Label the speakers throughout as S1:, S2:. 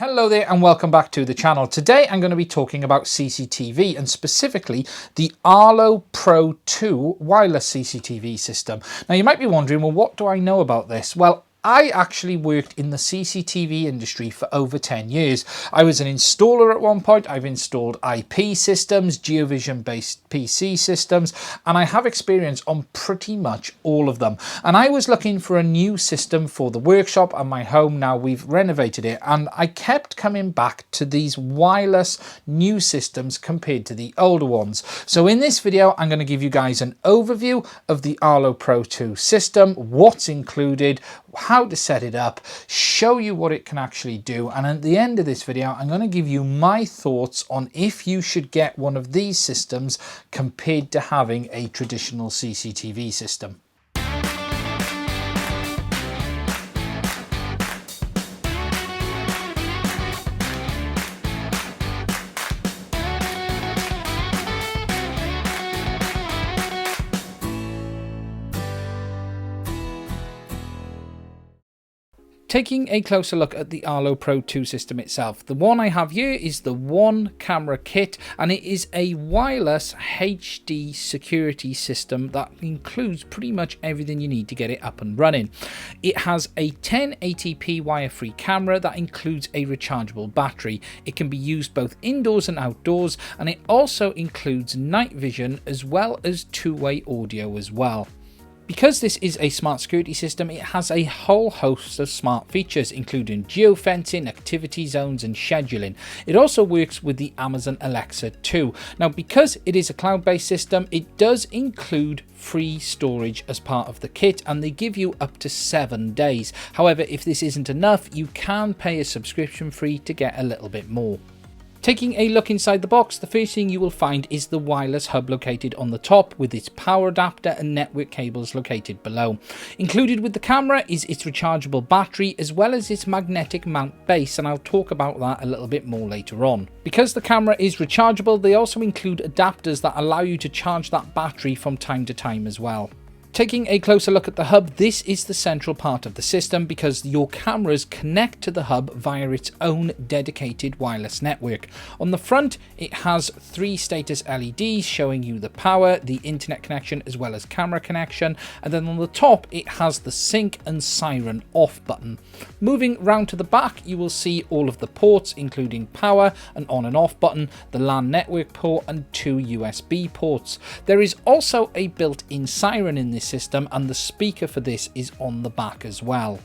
S1: Hello there and welcome back to the channel. Today I'm going to be talking about CCTV and specifically the Arlo Pro 2 wireless CCTV system. Now you might be wondering, well, what do I know about this? Well, I actually worked in the CCTV industry for over 10 years. I was an installer at one point. I've installed IP systems, GeoVision based PC systems, and I have experience on pretty much all of them. And I was looking for a new system for the workshop and my home. Now we've renovated it, and I kept coming back to these wireless new systems compared to the older ones. So in this video, I'm going to give you guys an overview of the Arlo Pro 2 system, what's included, how to set it up, show you what it can actually do, and at the end of this video I'm going to give you my thoughts on if you should get one of these systems compared to having a traditional CCTV system. Taking a closer look at the Arlo Pro 2 system itself, the one I have here is the one camera kit, and it is a wireless HD security system that includes pretty much everything you need to get it up and running. It has a 1080p wire-free camera that includes a rechargeable battery. It can be used both indoors and outdoors, and it also includes night vision as well as two-way audio as well. Because this is a smart security system, it has a whole host of smart features, including geofencing, activity zones, and scheduling. It also works with the Amazon Alexa too. Now, because it is a cloud-based system, it does include free storage as part of the kit, and they give you up to 7 days. However, if this isn't enough, you can pay a subscription fee to get a little bit more. Taking a look inside the box, the first thing you will find is the wireless hub located on the top with its power adapter and network cables located below. Included with the camera is its rechargeable battery as well as its magnetic mount base, and I'll talk about that a little bit more later on. Because the camera is rechargeable, they also include adapters that allow you to charge that battery from time to time as well. Taking a closer look at the hub, this is the central part of the system because your cameras connect to the hub via its own dedicated wireless network. On the front, it has 3 status LEDs showing you the power, the internet connection, as well as camera connection. And then on the top, it has the sync and siren off button. Moving round to the back, you will see all of the ports, including power, an on and off button, the LAN network port, and 2 USB ports. There is also a built-in siren in this system, and the speaker for this is on the back as well.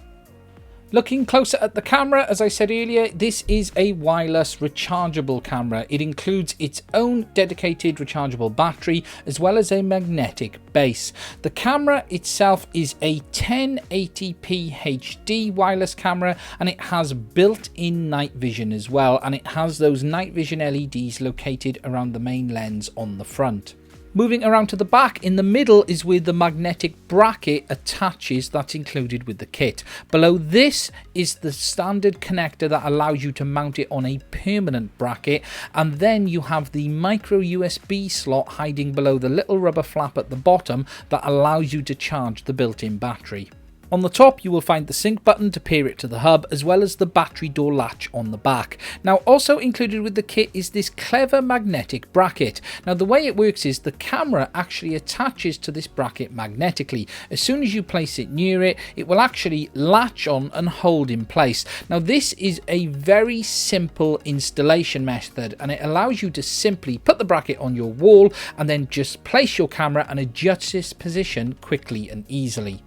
S1: Looking closer at the camera, as I said earlier, this is a wireless rechargeable camera. It includes its own dedicated rechargeable battery as well as a magnetic base. The camera itself is a 1080p HD wireless camera, and it has built-in night vision as well, and it has those night vision LEDs located around the main lens on the front. Moving around to the back, in the middle is where the magnetic bracket attaches that's included with the kit. Below this is the standard connector that allows you to mount it on a permanent bracket, and then you have the micro USB slot hiding below the little rubber flap at the bottom that allows you to charge the built-in battery. On the top, you will find the sync button to pair it to the hub, as well as the battery door latch on the back. Now, also included with the kit is this clever magnetic bracket. Now, the way it works is the camera actually attaches to this bracket magnetically. As soon as you place it near it, it will actually latch on and hold in place. Now, this is a very simple installation method, and it allows you to simply put the bracket on your wall and then just place your camera and adjust its position quickly and easily.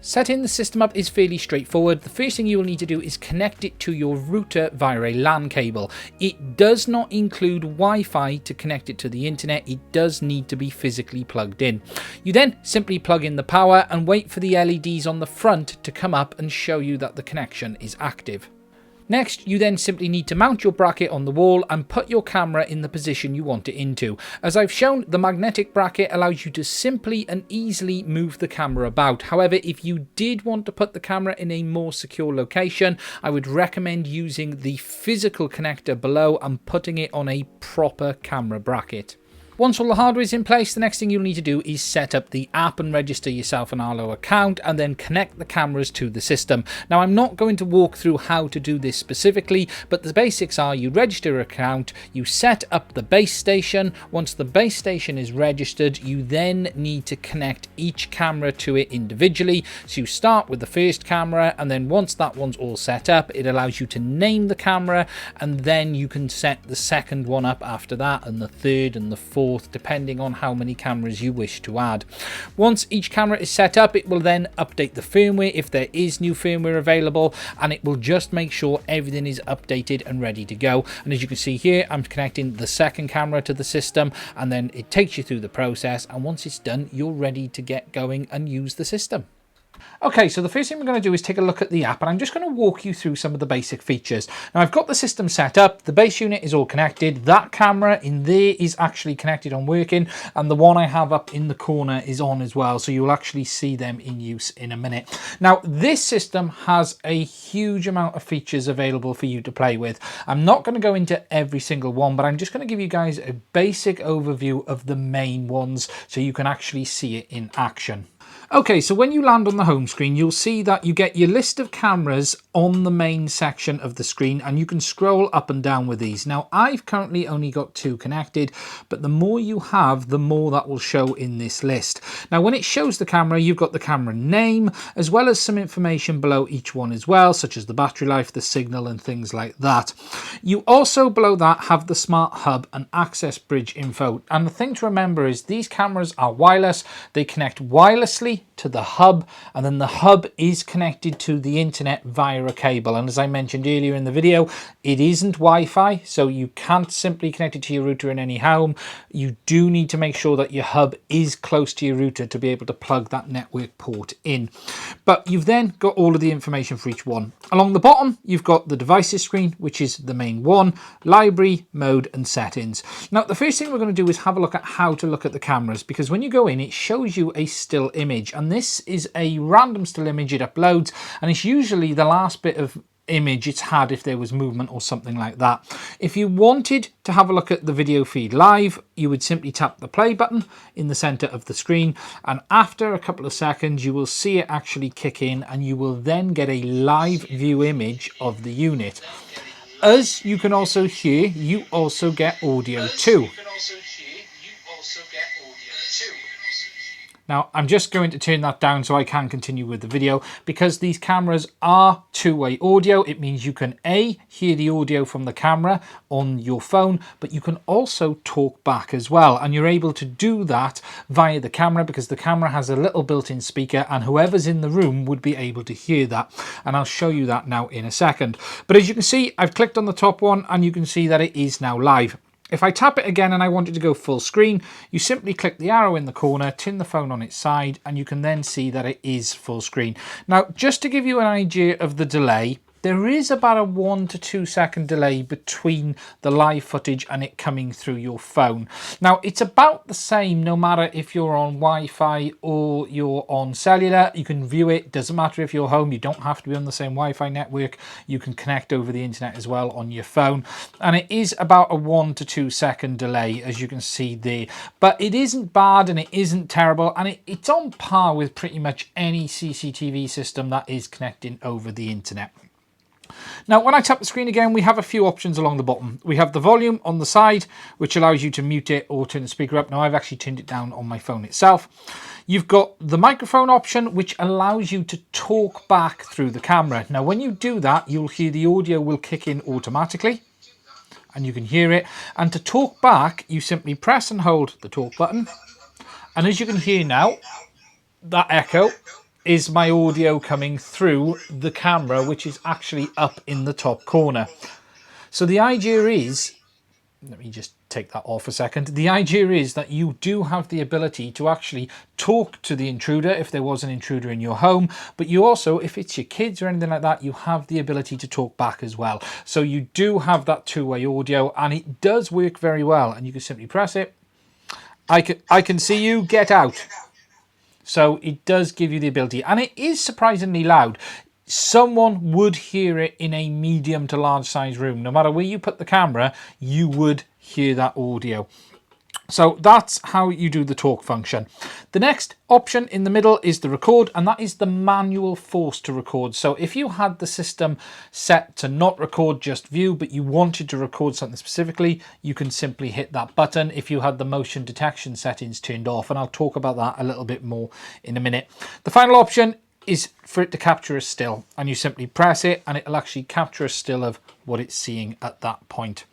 S1: Setting the system up is fairly straightforward. The first thing you will need to do is connect it to your router via a LAN cable. It does not include Wi-Fi to connect it to the internet. It does need to be physically plugged in. You then simply plug in the power and wait for the LEDs on the front to come up and show you that the connection is active. Next, you then simply need to mount your bracket on the wall and put your camera in the position you want it into. As I've shown, the magnetic bracket allows you to simply and easily move the camera about. However, if you did want to put the camera in a more secure location, I would recommend using the physical connector below and putting it on a proper camera bracket. Once all the hardware is in place, the next thing you'll need to do is set up the app and register yourself an Arlo account, and then connect the cameras to the system. Now, I'm not going to walk through how to do this specifically, but the basics are you register an account, you set up the base station. Once the base station is registered, you then need to connect each camera to it individually. So you start with the first camera, and then once that one's all set up, it allows you to name the camera, and then you can set the second one up after that, and the third and the fourth, depending on how many cameras you wish to add. Once each camera is set up, it will then update the firmware if there is new firmware available, and it will just make sure everything is updated and ready to go. And as you can see here, I'm connecting the second camera to the system, and then it takes you through the process, and once it's done, you're ready to get going and use the system. Okay, so the first thing we're going to do is take a look at the app, and I'm just going to walk you through some of the basic features. Now, I've got the system set up, the base unit is all connected, that camera in there is actually connected and working, and the one I have up in the corner is on as well, so you'll actually see them in use in a minute. Now, this system has a huge amount of features available for you to play with. I'm not going to go into every single one, but I'm just going to give you guys a basic overview of the main ones so you can actually see it in action. Okay, so when you land on the home screen, you'll see that you get your list of cameras on the main section of the screen, and you can scroll up and down with these. Now, I've currently only got 2 connected, but the more you have, the more that will show in this list. Now, when it shows the camera, you've got the camera name, as well as some information below each one as well, such as the battery life, the signal, and things like that. You also, below that, have the smart hub and access bridge info. And the thing to remember is these cameras are wireless. They connect wirelessly to the hub, and then the hub is connected to the internet via a cable. And as I mentioned earlier in the video, it isn't Wi-Fi, so you can't simply connect it to your router in any home. You do need to make sure that your hub is close to your router to be able to plug that network port in. But you've then got all of the information for each one. Along the bottom, you've got the devices screen, which is the main one, library, mode, and settings. Now, the first thing we're going to do is have a look at how to look at the cameras, because when you go in, it shows you a still image, and this is a random still image it uploads, and it's usually the last bit of image it's had if there was movement or something like that. If you wanted to have a look at the video feed live, you would simply tap the play button in the center of the screen, and after a couple of seconds you will see it actually kick in, and you will then get a live view image of the unit. As you can also hear, you also get audio too. Now, I'm just going to turn that down so I can continue with the video, because these cameras are two-way audio. It means you can A, hear the audio from the camera on your phone, but you can also talk back as well. And you're able to do that via the camera, because the camera has a little built-in speaker, and whoever's in the room would be able to hear that. And I'll show you that now in a second. But as you can see, I've clicked on the top one, and you can see that it is now live. If I tap it again and I want it to go full screen, you simply click the arrow in the corner, turn the phone on its side, and you can then see that it is full screen. Now, just to give you an idea of the delay, there is about a 1 to 2 second delay between the live footage and it coming through your phone. Now, it's about the same no matter if you're on Wi-Fi or you're on cellular. You can view it. Doesn't matter if you're home. You don't have to be on the same Wi-Fi network. You can connect over the internet as well on your phone. And it is about a 1 to 2 second delay, as you can see there. But it isn't bad and it isn't terrible. And it's on par with pretty much any CCTV system that is connecting over the internet. Now, when I tap the screen again, we have a few options along the bottom. We have the volume on the side, which allows you to mute it or turn the speaker up. Now, I've actually turned it down on my phone itself. You've got the microphone option, which allows you to talk back through the camera. Now, when you do that, you'll hear the audio will kick in automatically, and you can hear it. And to talk back, you simply press and hold the talk button. And as you can hear now, that echo is my audio coming through the camera, which is actually up in the top corner. So the idea is, let me just take that off a second. The idea is that you do have the ability to actually talk to the intruder if there was an intruder in your home, but you also, if it's your kids or anything like that, you have the ability to talk back as well. So you do have that two-way audio, and it does work very well. And you can simply press it. I can see you, get out. So it does give you the ability, and it is surprisingly loud. Someone would hear it in a medium to large size room. No matter where you put the camera, you would hear that audio. So that's how you do the talk function. The next option in the middle is the record, and that is the manual force to record. So if you had the system set to not record just view, but you wanted to record something specifically, you can simply hit that button if you had the motion detection settings turned off. And I'll talk about that a little bit more in a minute. The final option is for it to capture a still, and you simply press it and it'll actually capture a still of what it's seeing at that point.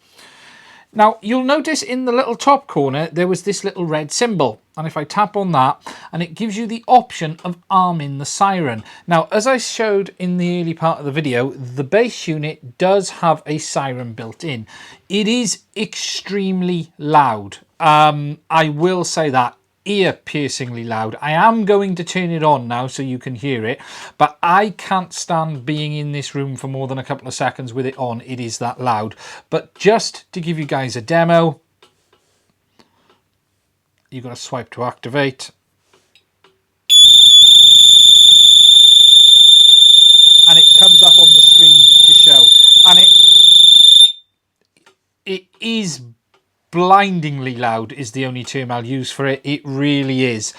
S1: Now, you'll notice in the little top corner, there was this little red symbol. And if I tap on that, and it gives you the option of arming the siren. Now, as I showed in the early part of the video, the base unit does have a siren built in. It is extremely loud. I will say that. Ear-piercingly loud. I am going to turn it on now so you can hear it, but I can't stand being in this room for more than a couple of seconds with it on. It is that loud. But just to give you guys a demo, you've got to swipe to activate. And it comes up on the screen to show. And it is blindingly loud is the only term I'll use for it. It really is.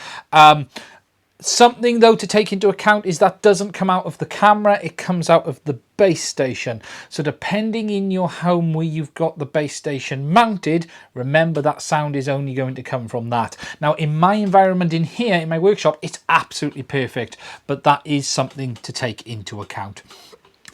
S1: Something though to take into account is that doesn't come out of the camera, it comes out of the base station. So depending in your home where you've got the base station mounted, remember that sound is only going to come from that. Now in my environment in here, in my workshop, it's absolutely perfect, but that is something to take into account.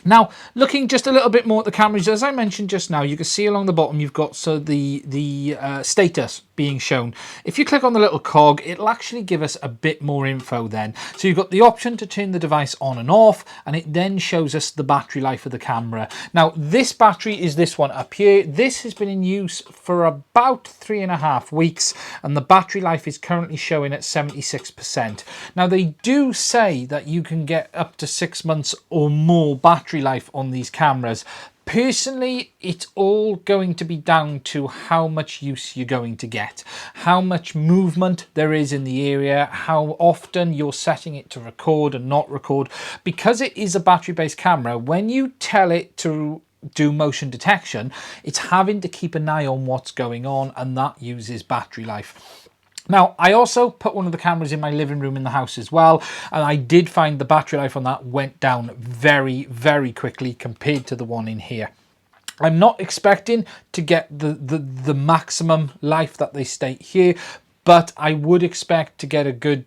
S1: Now, looking just a little bit more at the cameras, as I mentioned just now, you can see along the bottom you've got the status being shown. If you click on the little cog, it'll actually give us a bit more info then. So you've got the option to turn the device on and off, and it then shows us the battery life of the camera. Now, this battery is this one up here. This has been in use for about 3.5 weeks, and the battery life is currently showing at 76%. Now, they do say that you can get up to 6 months or more battery life on these cameras. Personally, it's all going to be down to how much use you're going to get, how much movement there is in the area, how often you're setting it to record and not record. Because it is a battery-based camera, when you tell it to do motion detection, it's having to keep an eye on what's going on, and that uses battery life. Now, I also put one of the cameras in my living room in the house as well, and I did find the battery life on that went down very, very quickly compared to the one in here. I'm not expecting to get the maximum life that they state here, but I would expect to get a good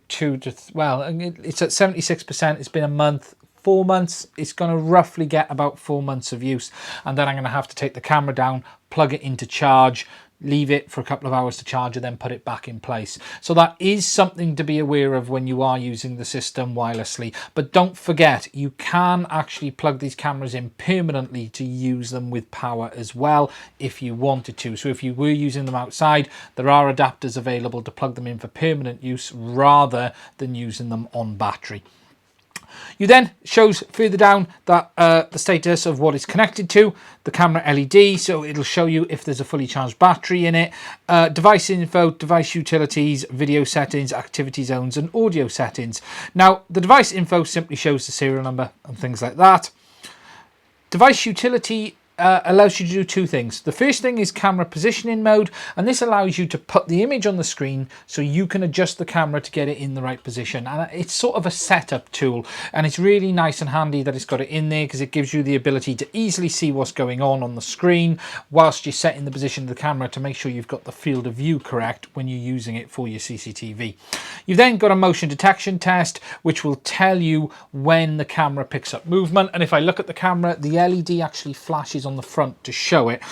S1: well, it's at 76%, it's been a month. 4 months, it's going to roughly get about 4 months of use, and then I'm going to have to take the camera down, plug it into charge, leave it for a couple of hours to charge, and then put it back in place. So that is something to be aware of when you are using the system wirelessly. But don't forget, you can actually plug these cameras in permanently to use them with power as well if you wanted to. So if you were using them outside, there are adapters available to plug them in for permanent use rather than using them on battery. You then shows further down that the status of what it's connected to, the camera LED, so it'll show you if there's a fully charged battery in it, device info, device utilities, video settings, activity zones, and audio settings. Now, the device info simply shows the serial number and things like that. Device utility allows you to do two things. The first thing is camera positioning mode, and this allows you to put the image on the screen so you can adjust the camera to get it in the right position. And it's sort of a setup tool, and it's really nice and handy that it's got it in there because it gives you the ability to easily see what's going on the screen whilst you're setting the position of the camera to make sure you've got the field of view correct when you're using it for your CCTV. You've then got a motion detection test, which will tell you when the camera picks up movement. And if I look at the camera, the LED actually flashes on the front to show it.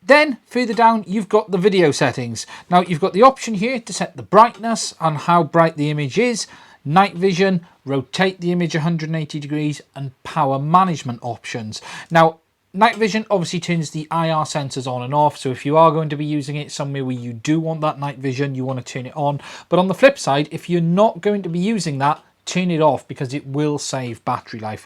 S1: Then further down, you've got the video settings. Now, you've got the option here to set the brightness on how bright the image is, night vision, rotate the image 180 degrees, and power management options. Now, night vision obviously turns the IR sensors on and off, so if you are going to be using it somewhere where you do want that night vision, you want to turn it on. But on the flip side, if you're not going to be using that, turn it off because it will save battery life.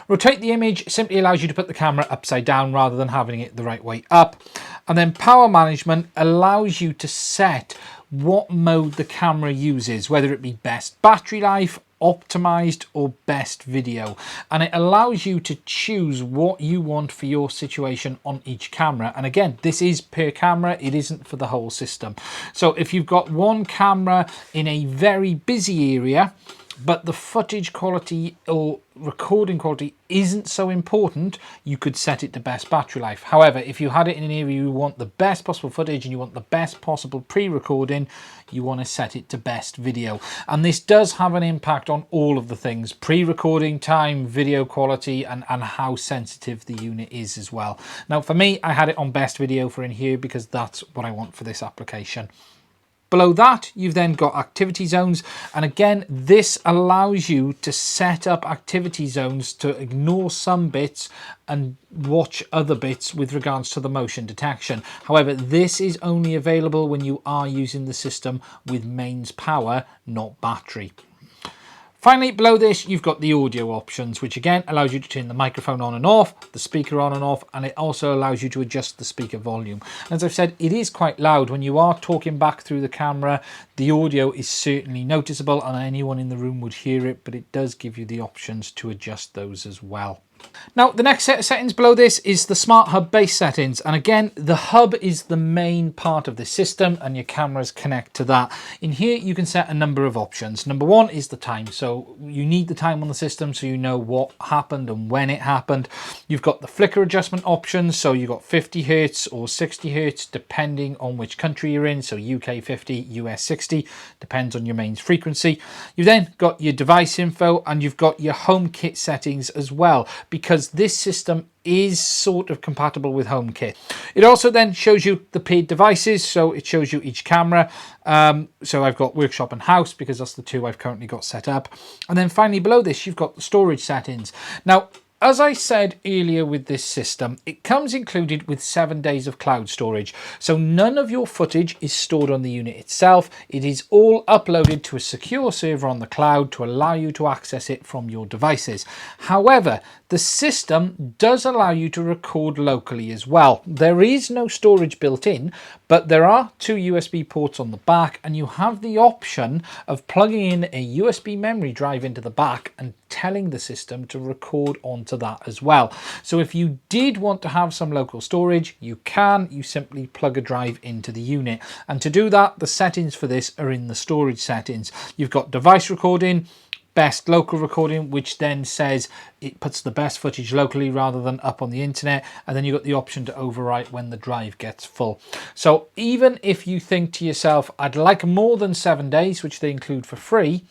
S1: Rotate the image simply allows you to put the camera upside down rather than having it the right way up. And then power management allows you to set what mode the camera uses, whether it be best battery life optimized or best video, and it allows you to choose what you want for your situation on each camera. And again, this is per camera, it isn't for the whole system. So if you've got one camera in a very busy area but the footage quality or recording quality isn't so important, you could set it to best battery life. However, if you had it in an area you want the best possible footage and you want the best possible pre-recording, you want to set it to best video. And this does have an impact on all of the things: pre-recording time, video quality, and how sensitive the unit is as well. Now for me, I had it on best video for in here because that's what I want for this application. Below that, you've then got activity zones. And again, this allows you to set up activity zones to ignore some bits and watch other bits with regards to the motion detection. However, this is only available when you are using the system with mains power, not battery. Finally, below this, you've got the audio options, which again allows you to turn the microphone on and off, the speaker on and off, and it also allows you to adjust the speaker volume. As I've said, it is quite loud. When you are talking back through the camera, the audio is certainly noticeable and anyone in the room would hear it, but it does give you the options to adjust those as well. Now, the next set of settings below this is the Smart Hub base settings. And again, the hub is the main part of the system and your cameras connect to that. In here, you can set a number of options. Number one is the time. So you need the time on the system so you know what happened and when it happened. You've got the flicker adjustment options. So you've got 50 Hertz or 60 Hertz, depending on which country you're in. So UK 50, US 60, depends on your mains frequency. You've then got your device info and you've got your HomeKit settings as well, because this system is sort of compatible with HomeKit. It also then shows you the paid devices, so it shows you each camera. So I've got Workshop and House because that's the two I've currently got set up. And then finally below this, you've got the storage settings. Now, as I said earlier with this system, it comes included with 7 days of cloud storage. So none of your footage is stored on the unit itself. It is all uploaded to a secure server on the cloud to allow you to access it from your devices. However, the system does allow you to record locally as well. There is no storage built in, but there are 2 USB ports on the back, and you have the option of plugging in a USB memory drive into the back and telling the system to record onto that as well. So if you did want to have some local storage, you can. You simply plug a drive into the unit. And to do that, the settings for this are in the storage settings. You've got device recording, best local recording, which then says it puts the best footage locally rather than up on the internet, and then you've got the option to overwrite when the drive gets full. So even if you think to yourself, I'd like more than 7 days, which they include for free,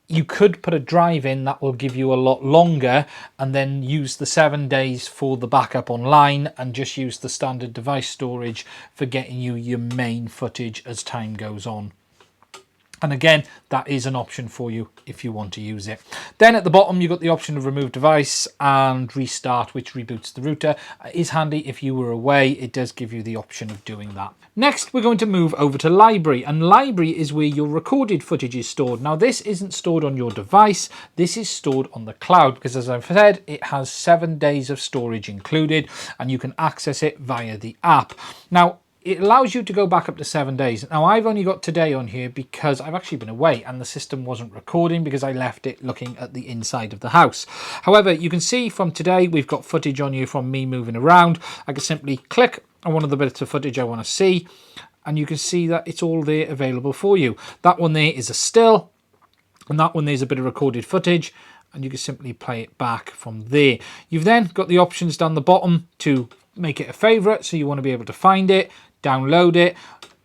S1: you could put a drive in that will give you a lot longer and then use the 7 days for the backup online and just use the standard device storage for getting you your main footage as time goes on. And again, that is an option for you if you want to use it. Then at the bottom, you've got the option of remove device and restart, which reboots the router. It is handy if you were away. It does give you the option of doing that. Next, we're going to move over to library, and library is where your recorded footage is stored. Now, this isn't stored on your device. This is stored on the cloud because, as I've said, it has 7 days of storage included, and you can access it via the app. Now, it allows you to go back up to 7 days. Now, I've only got today on here because I've actually been away and the system wasn't recording because I left it looking at the inside of the house. However, you can see from today, we've got footage on here from me moving around. I can simply click on one of the bits of footage I want to see, and you can see that it's all there available for you. That one there is a still, and that one there's a bit of recorded footage, and you can simply play it back from there. You've then got the options down the bottom to make it a favorite, so you want to be able to find it, download it,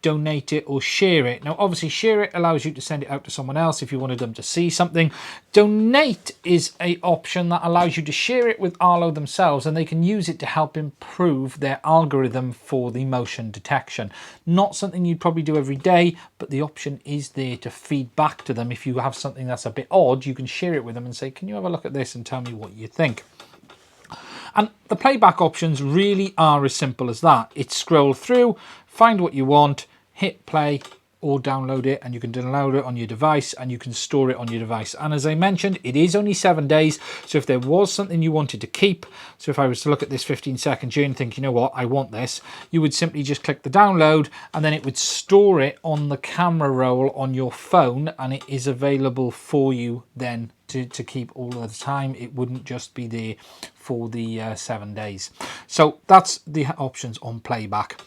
S1: donate it, or share it. Now, obviously, share it allows you to send it out to someone else if you wanted them to see something. Donate is an option that allows you to share it with Arlo themselves, and they can use it to help improve their algorithm for the motion detection. Not something you'd probably do every day, but the option is there to feed back to them. If you have something that's a bit odd, you can share it with them and say, can you have a look at this and tell me what you think? And the playback options really are as simple as that. It's scroll through, find what you want, hit play, or download it, and you can download it on your device and you can store it on your device. And as I mentioned, it is only 7 days. So if there was something you wanted to keep, so if I was to look at this 15-second journey and think, you know what, I want this, you would simply just click the download and then it would store it on the camera roll on your phone, and it is available for you then to keep all of the time. It wouldn't just be there for the 7 days. So that's the options on playback.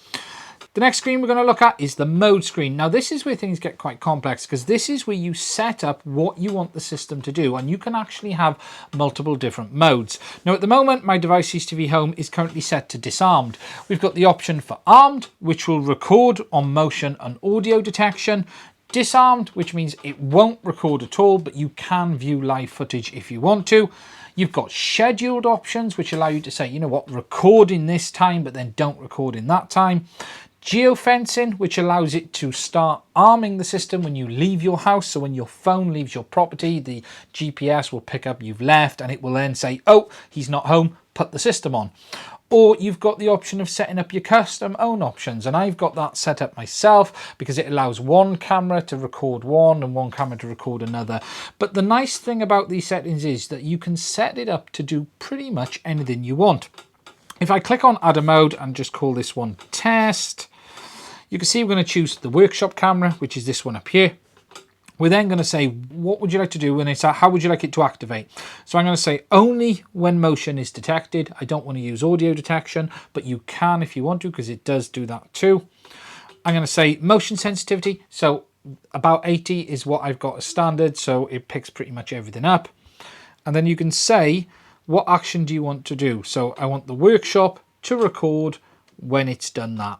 S1: The next screen we're going to look at is the mode screen. Now this is where things get quite complex, because this is where you set up what you want the system to do, and you can actually have multiple different modes. Now at the moment my device CCTV Home is currently set to disarmed. We've got the option for armed, which will record on motion and audio detection. Disarmed, which means it won't record at all, but you can view live footage if you want to. You've got scheduled options, which allow you to say, you know what, record in this time, but then don't record in that time. Geofencing, which allows it to start arming the system when you leave your house. So when your phone leaves your property, the GPS will pick up you've left, and it will then say, oh, he's not home, put the system on. Or you've got the option of setting up your custom own options, and I've got that set up myself because it allows one camera to record one and one camera to record another. But the nice thing about these settings is that you can set it up to do pretty much anything you want. If I click on add a mode and just call this one test, you can see we're going to choose the workshop camera, which is this one up here. We're then going to say, what would you like to do? And it's how would you like it to activate? So I'm going to say only when motion is detected. I don't want to use audio detection, but you can if you want to, because it does do that too. I'm going to say motion sensitivity. So about 80 is what I've got as standard. So it picks pretty much everything up. And then you can say, what action do you want to do? So I want the workshop to record when it's done that.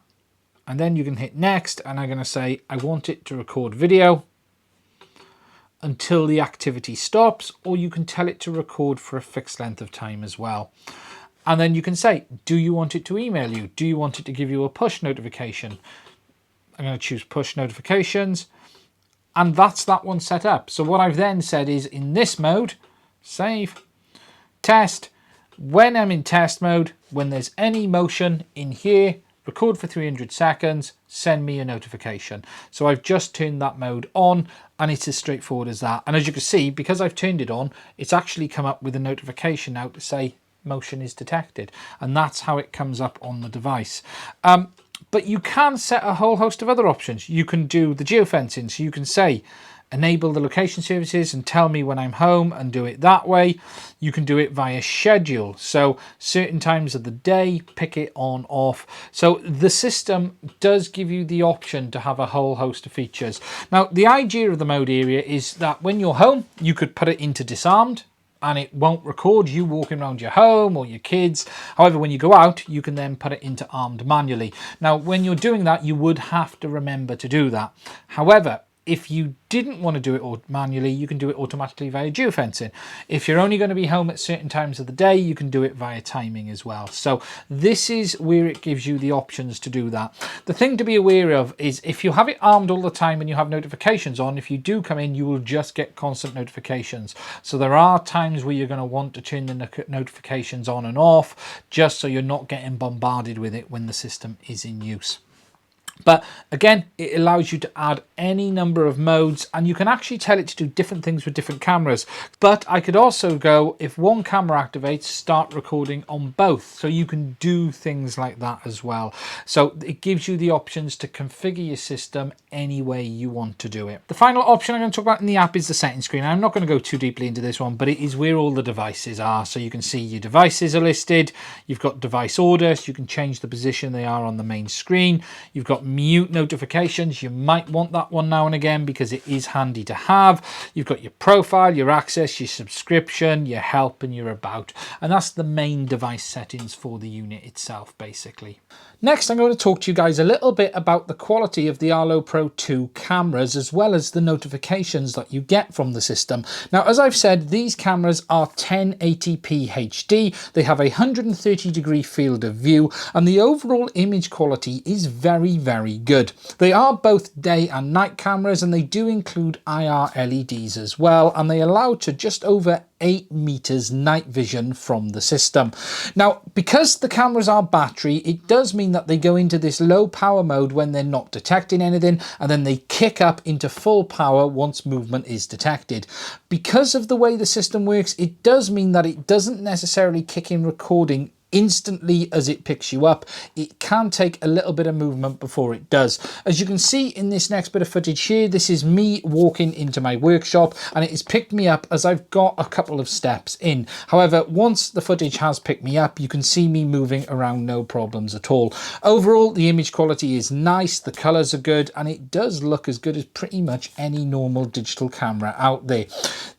S1: And then you can hit next, and I'm going to say, I want it to record video until the activity stops, or you can tell it to record for a fixed length of time as well. And then you can say, do you want it to email you? Do you want it to give you a push notification? I'm going to choose push notifications, and that's that one set up. So what I've then said is, in this mode, save, test, when I'm in test mode, when there's any motion in here, record for 300 seconds, send me a notification. So I've just turned that mode on, and it's as straightforward as that. And as you can see, because I've turned it on, it's actually come up with a notification now to say motion is detected. And that's how it comes up on the device. But you can set a whole host of other options. You can do the geofencing. So you can say, enable the location services and tell me when I'm home, and do it that way. You can do it via schedule. So certain times of the day, pick it on, off. So the system does give you the option to have a whole host of features. Now, the idea of the mode area is that when you're home, you could put it into disarmed, and it won't record you walking around your home or your kids. However, when you go out, you can then put it into armed manually. Now, when you're doing that, you would have to remember to do that. However, if you didn't want to do it manually, you can do it automatically via geofencing. If you're only going to be home at certain times of the day, you can do it via timing as well. So this is where it gives you the options to do that. The thing to be aware of is if you have it armed all the time and you have notifications on, if you do come in, you will just get constant notifications. So there are times where you're going to want to turn the notifications on and off, just so you're not getting bombarded with it when the system is in use. But again, it allows you to add any number of modes, and you can actually tell it to do different things with different cameras. But I could also go, if one camera activates, start recording on both. So you can do things like that as well. So it gives you the options to configure your system any way you want to do it. The final option I'm going to talk about in the app is the settings screen. I'm not going to go too deeply into this one, but it is where all the devices are. So you can see your devices are listed. You've got device order, so you can change the position they are on the main screen. You've got mute notifications. You might want that one now and again because it is handy to have. You've got your profile, your access, your subscription, your help, and your about. And that's the main device settings for the unit itself, basically. Next, I'm going to talk to you guys a little bit about the quality of the Arlo Pro 2 cameras, as well as the notifications that you get from the system. Now, as I've said, these cameras are 1080p HD. They have a 130-degree field of view, and the overall image quality is very, very very good. They are both day and night cameras, and they do include IR LEDs as well, and they allow to just over 8 meters night vision from the system. Now, because the cameras are battery, it does mean that they go into this low power mode when they're not detecting anything, and then they kick up into full power once movement is detected. Because of the way the system works, it does mean that it doesn't necessarily kick in recording instantly as it picks you up. It can take a little bit of movement before it does. As you can see in this next bit of footage here, this is me walking into my workshop, and it has picked me up as I've got a couple of steps in. However, once the footage has picked me up, you can see me moving around no problems at all. Overall, the image quality is nice, the colors are good, and it does look as good as pretty much any normal digital camera out there.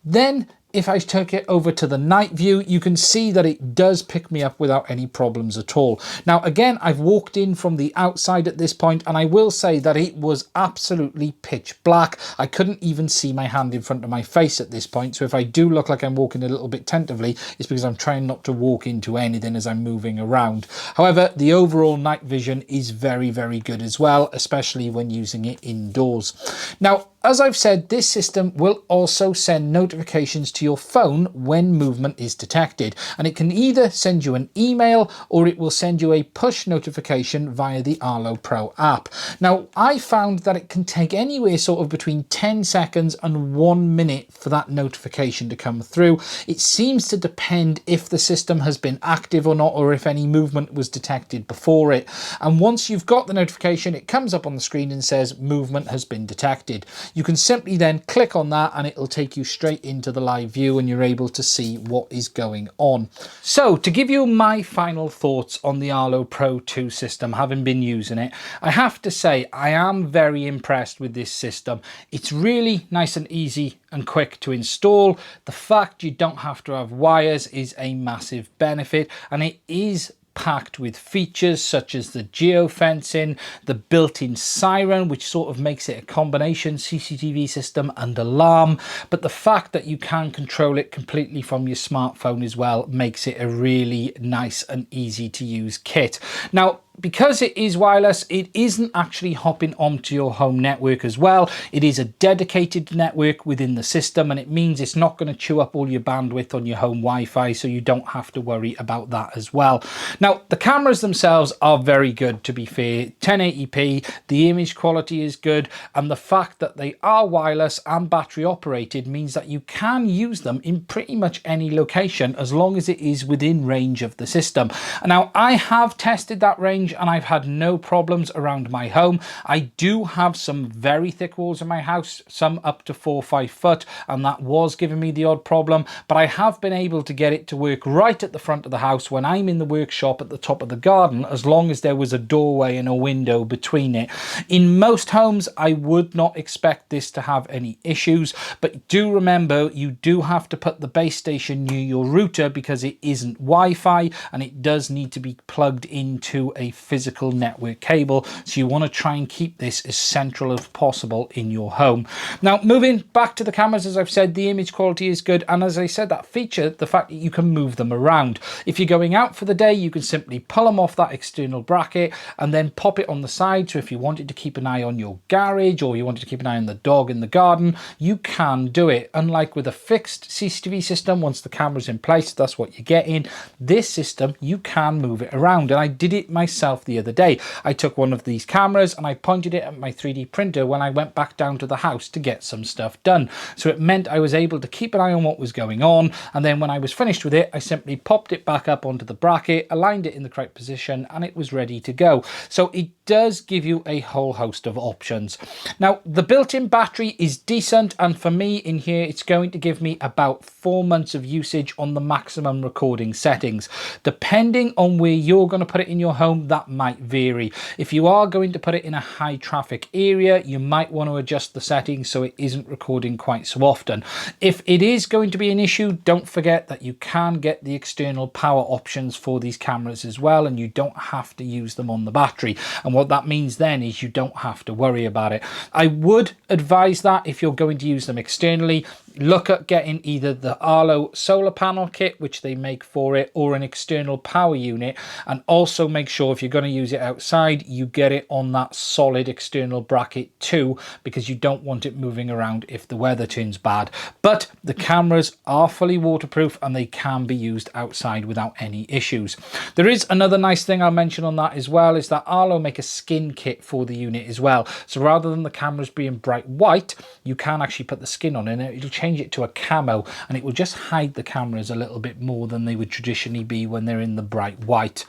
S1: Then if I took it over to the night view, you can see that it does pick me up without any problems at all. Now, again, I've walked in from the outside at this point, and I will say that it was absolutely pitch black. I couldn't even see my hand in front of my face at this point. So if I do look like I'm walking a little bit tentatively, it's because I'm trying not to walk into anything as I'm moving around. However, the overall night vision is very, very good as well, especially when using it indoors. Now, as I've said, this system will also send notifications to your phone when movement is detected, and it can either send you an email or it will send you a push notification via the Arlo Pro app. Now, I found that it can take anywhere sort of between 10 seconds and 1 minute for that notification to come through. It seems to depend if the system has been active or not, or if any movement was detected before it. And once you've got the notification, it comes up on the screen and says movement has been detected. You can simply then click on that and it'll take you straight into the live view, and you're able to see what is going on. So to give you my final thoughts on the Arlo Pro 2 system, having been using it, I have to say I am very impressed with this system. It's really nice and easy and quick to install. The fact you don't have to have wires is a massive benefit, and it is packed with features such as the geofencing, the built-in siren, which sort of makes it a combination CCTV system and alarm. But the fact that you can control it completely from your smartphone as well makes it a really nice and easy to use kit. Now, because it is wireless, it isn't actually hopping onto your home network as well. It is a dedicated network within the system, and it means it's not going to chew up all your bandwidth on your home Wi-Fi, so you don't have to worry about that as well. Now, the cameras themselves are very good, to be fair. 1080p, the image quality is good, and the fact that they are wireless and battery operated means that you can use them in pretty much any location as long as it is within range of the system. Now, I have tested that range and I've had no problems around my home. I do have some very thick walls in my house, some up to 4 or 5 foot, and that was giving me the odd problem, but I have been able to get it to work right at the front of the house when I'm in the workshop at the top of the garden, as long as there was a doorway and a window between it. In most homes, I would not expect this to have any issues, but do remember you do have to put the base station near your router because it isn't Wi-Fi, and it does need to be plugged into a physical network cable, so you want to try and keep this as central as possible in your home. Now, moving back to the cameras, as I've said, the image quality is good, and as I said, that feature, the fact that you can move them around. If you're going out for the day, you can simply pull them off that external bracket and then pop it on the side. So if you wanted to keep an eye on your garage, or you wanted to keep an eye on the dog in the garden, you can do it. Unlike with a fixed CCTV system, once the camera's in place, that's what you're getting. This system, you can move it around, and I did it myself the other day. I took one of these cameras and I pointed it at my 3D printer when I went back down to the house to get some stuff done. So it meant I was able to keep an eye on what was going on, and then when I was finished with it, I simply popped it back up onto the bracket, aligned it in the correct position, and it was ready to go. So it does give you a whole host of options. Now, the built-in battery is decent, and for me in here, it's going to give me about 4 months of usage on the maximum recording settings. Depending on where you're going to put it in your home, that might vary. If you are going to put it in a high traffic area, you might want to adjust the settings so it isn't recording quite so often. If it is going to be an issue, don't forget that you can get the external power options for these cameras as well, and you don't have to use them on the battery. And what that means then is you don't have to worry about it. I would advise that if you're going to use them externally, look at getting either the Arlo solar panel kit, which they make for it, or an external power unit. And also make sure if you're going to use it outside, you get it on that solid external bracket too, because you don't want it moving around if the weather turns bad. But the cameras are fully waterproof and they can be used outside without any issues. There is another nice thing I'll mention on that as well, is that Arlo make a skin kit for the unit as well. So rather than the cameras being bright white, you can actually put the skin on it and it'll change it to a camo, and it will just hide the cameras a little bit more than they would traditionally be when they're in the bright white.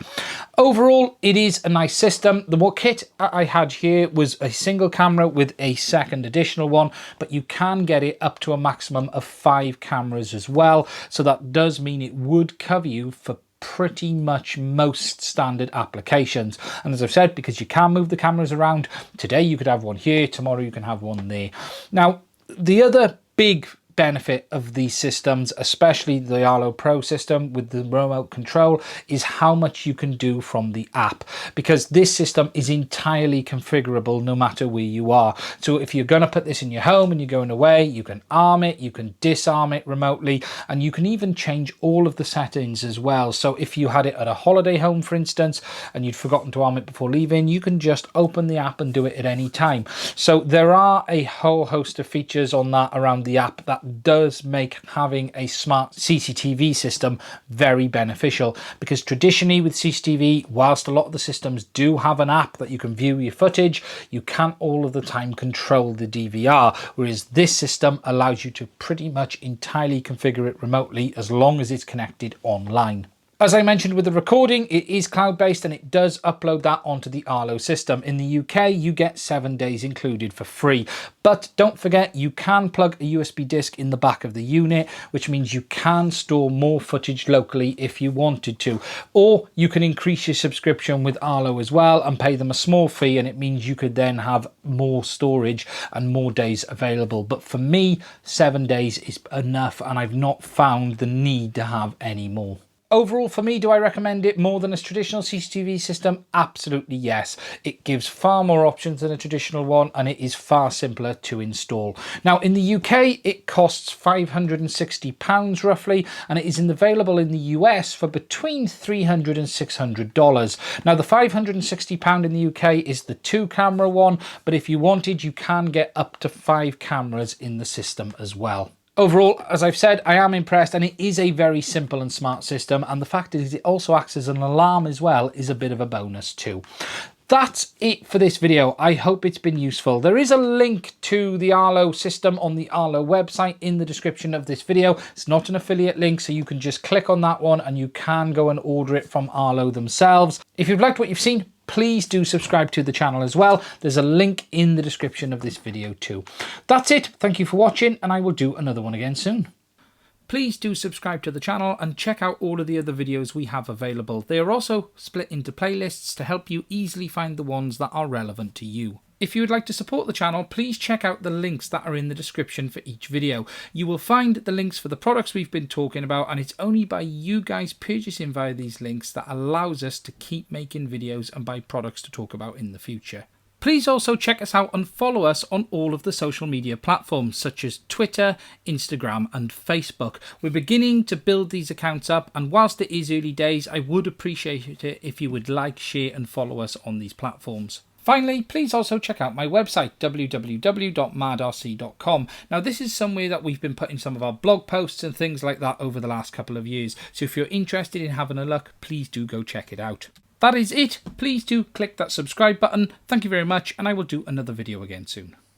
S1: Overall, it is a nice system. The kit I had here was a single camera with a second additional one, but you can get it up to a maximum of 5 cameras as well. So that does mean it would cover you for pretty much most standard applications. And as I've said, because you can move the cameras around, today you could have one here, tomorrow you can have one there. Now, the other big benefit of these systems, especially the Arlo Pro system with the remote control, is how much you can do from the app, because this system is entirely configurable no matter where you are. So if you're going to put this in your home and you're going away, you can arm it, you can disarm it remotely, and you can even change all of the settings as well. So if you had it at a holiday home, for instance, and you'd forgotten to arm it before leaving, you can just open the app and do it at any time. So there are a whole host of features on that around the app that does make having a smart CCTV system very beneficial, because traditionally with CCTV, whilst a lot of the systems do have an app that you can view your footage, you can't all of the time control the DVR, whereas this system allows you to pretty much entirely configure it remotely as long as it's connected online. As I mentioned with the recording, it is cloud-based and it does upload that onto the Arlo system. In the UK, you get 7 days included for free. But don't forget, you can plug a USB disk in the back of the unit, which means you can store more footage locally if you wanted to. Or you can increase your subscription with Arlo as well and pay them a small fee, and it means you could then have more storage and more days available. But for me, 7 days is enough, and I've not found the need to have any more. Overall, for me, do I recommend it more than a traditional CCTV system? Absolutely yes. It gives far more options than a traditional one, and it is far simpler to install. Now, in the UK, it costs £560 roughly, and it is available in the US for between $300 and $600. Now, the £560 in the UK is the 2-camera one, but if you wanted, you can get up to 5 cameras in the system as well. Overall, as I've said, I am impressed, and it is a very simple and smart system, and the fact is it also acts as an alarm as well is a bit of a bonus too. That's it for this video. I hope it's been useful. There is a link to the Arlo system on the Arlo website in the description of this video. It's not an affiliate link, so you can just click on that one and you can go and order it from Arlo themselves. If you've liked what you've seen, please do subscribe to the channel as well. There's a link in the description of this video too. That's it. Thank you for watching, and I will do another one again soon. Please do subscribe to the channel and check out all of the other videos we have available. They are also split into playlists to help you easily find the ones that are relevant to you. If you would like to support the channel, please check out the links that are in the description for each video. You will find the links for the products we've been talking about, and it's only by you guys purchasing via these links that allows us to keep making videos and buy products to talk about in the future. Please also check us out and follow us on all of the social media platforms such as Twitter, Instagram and Facebook. We're beginning to build these accounts up, and whilst it is early days, I would appreciate it if you would like, share and follow us on these platforms. Finally, please also check out my website, www.madrc.com. Now, this is somewhere that we've been putting some of our blog posts and things like that over the last couple of years. So if you're interested in having a look, please do go check it out. That is it. Please do click that subscribe button. Thank you very much, and I will do another video again soon.